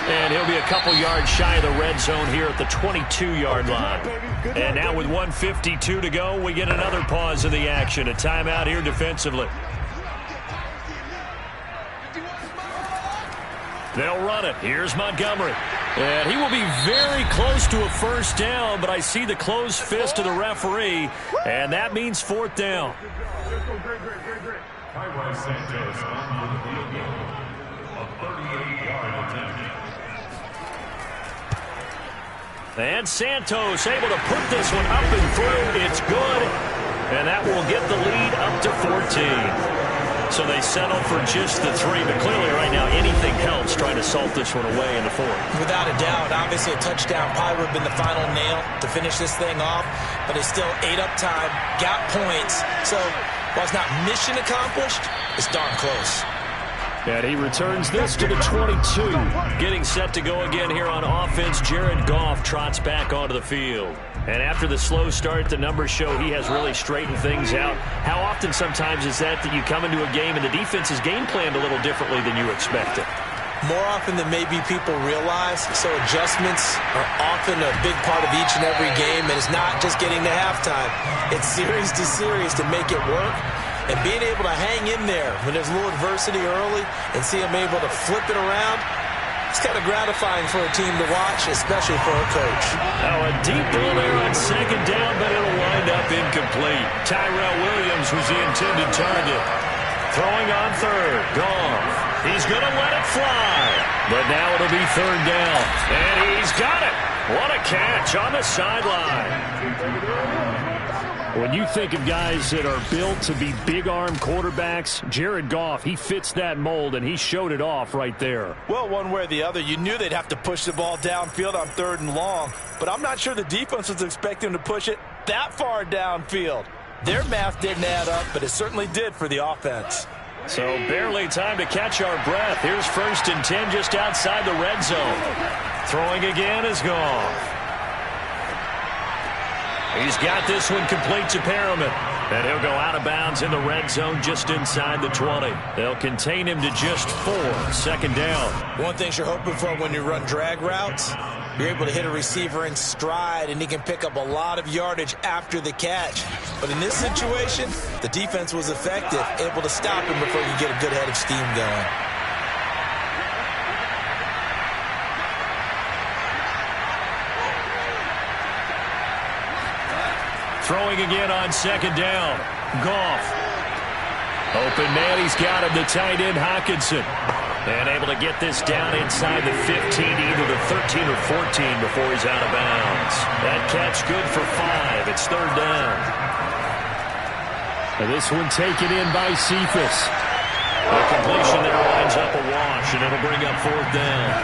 And he'll be a couple yards shy of the red zone here at the 22-yard line. And now with 1:52 to go, we get another pause in the action. A timeout here defensively. They'll run it. Here's Montgomery. And he will be very close to a first down, but I see the closed fist of the referee, and that means 4th down. Santos on the field goal. A 38-yard attempt. And Santos able to put this one up and through. It's good. And that will get the lead up to 14. So they settle for just the 3. But clearly right now anything helps trying to salt this one away in the 4th. Without a doubt. Obviously a touchdown probably would have been the final nail to finish this thing off. But it's still ate up time. Got points. So while it's not mission accomplished, it's darn close. And he returns this to the 22. Getting set to go again here on offense. Jared Goff trots back onto the field. And after the slow start, the numbers show he has really straightened things out. How often sometimes is that you come into a game and the defense is game planned a little differently than you expected? more often than maybe people realize. So adjustments are often a big part of each and every game, and it's not just getting to halftime. It's series to series to make it work. And being able to hang in there when there's a little adversity early and see them able to flip it around, it's kind of gratifying for a team to watch, especially for a coach. Now a deep ball there on second down, but it'll wind up incomplete. Tyrell Williams was the intended target. Throwing on third. Goff. He's going to let it fly. But now it'll be third down. And he's got it. What a catch on the sideline. When you think of guys that are built to be big-arm quarterbacks, Jared Goff, he fits that mold, and he showed it off right there. Well, one way or the other, you knew they'd have to push the ball downfield on third and long, but I'm not sure the defense was expecting to push it that far downfield. Their math didn't add up, but it certainly did for the offense. So barely time to catch our breath. Here's 1st and 10 just outside the red zone. Throwing again is Goff. He's got this one complete to Perriman. And he'll go out of bounds in the red zone just inside the 20. They'll contain him to just 4. 2nd down. One thing you're hoping for when you run drag routes, you're able to hit a receiver in stride, and he can pick up a lot of yardage after the catch. But in this situation, the defense was effective, able to stop him before you get a good head of steam going. Throwing again on 2nd down. Goff. Open man, he's got him, the tight end Hockenson. And able to get this down inside the 15, either the 13 or 14 before he's out of bounds. That catch good for 5. It's 3rd down. And this one taken in by Cephas. The completion there winds up a wash, and it'll bring up 4th down.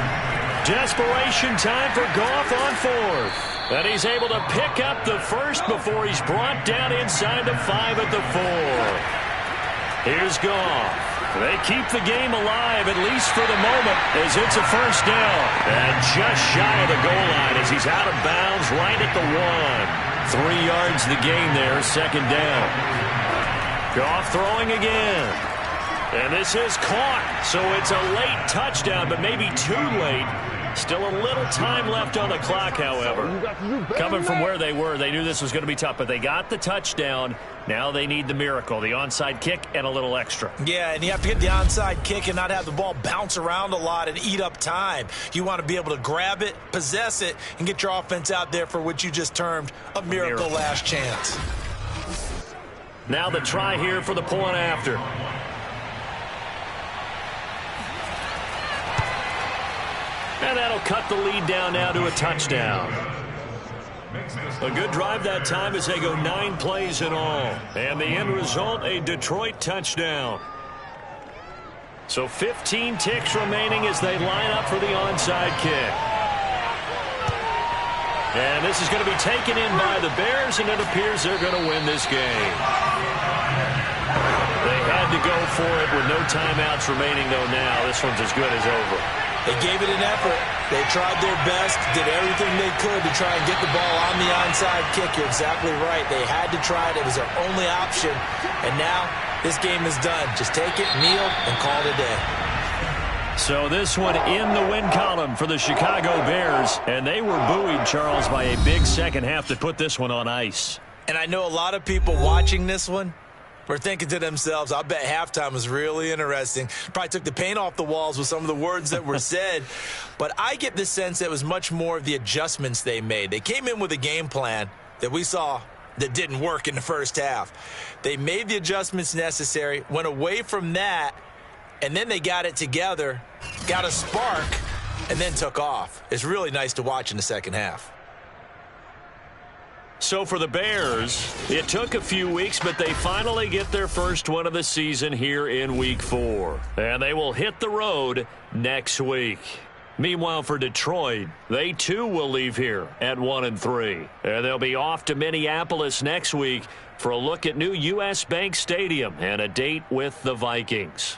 Desperation time for Goff on 4th. And he's able to pick up the first before he's brought down inside the 5 at the 4. Here's Goff. They keep the game alive, at least for the moment, as it's a 1st down. And just shy of the goal line as he's out of bounds right at the 1. 3 yards the gain there, 2nd down. Goff throwing again. And this is caught, so it's a late touchdown, but maybe too late. Still a little time left on the clock, however. Coming from where they were, they knew this was going to be tough, but they got the touchdown. Now they need the miracle, the onside kick and a little extra. Yeah, and you have to get the onside kick and not have the ball bounce around a lot and eat up time. You want to be able to grab it, possess it, and get your offense out there for what you just termed a miracle last chance. Now the try here for the point after. And that'll cut the lead down now to a touchdown. A good drive that time as they go 9 plays in all. And the end result, a Detroit touchdown. So 15 ticks remaining as they line up for the onside kick. And this is going to be taken in by the Bears, and it appears they're going to win this game. They had to go for it with no timeouts remaining, though now. This one's as good as over. They gave it an effort. They tried their best, did everything they could to try and get the ball on the onside kick. You're exactly right. They had to try it. It was their only option. And now this game is done. Just take it, kneel, and call it a day. So this one in the win column for the Chicago Bears. And they were buoyed, Charles, by a big second half to put this one on ice. And I know a lot of people watching this one were thinking to themselves, I bet halftime was really interesting. Probably took the paint off the walls with some of the words that were said. But I get the sense that it was much more of the adjustments they made. They came in with a game plan that we saw that didn't work in the first half. They made the adjustments necessary, went away from that, and then they got it together, got a spark, and then took off. It's really nice to watch in the second half. So for the Bears, it took a few weeks, but they finally get their first one of the season here in Week 4. And they will hit the road next week. Meanwhile, for Detroit, they too will leave here at 1-3. And they'll be off to Minneapolis next week for a look at new U.S. Bank Stadium and a date with the Vikings.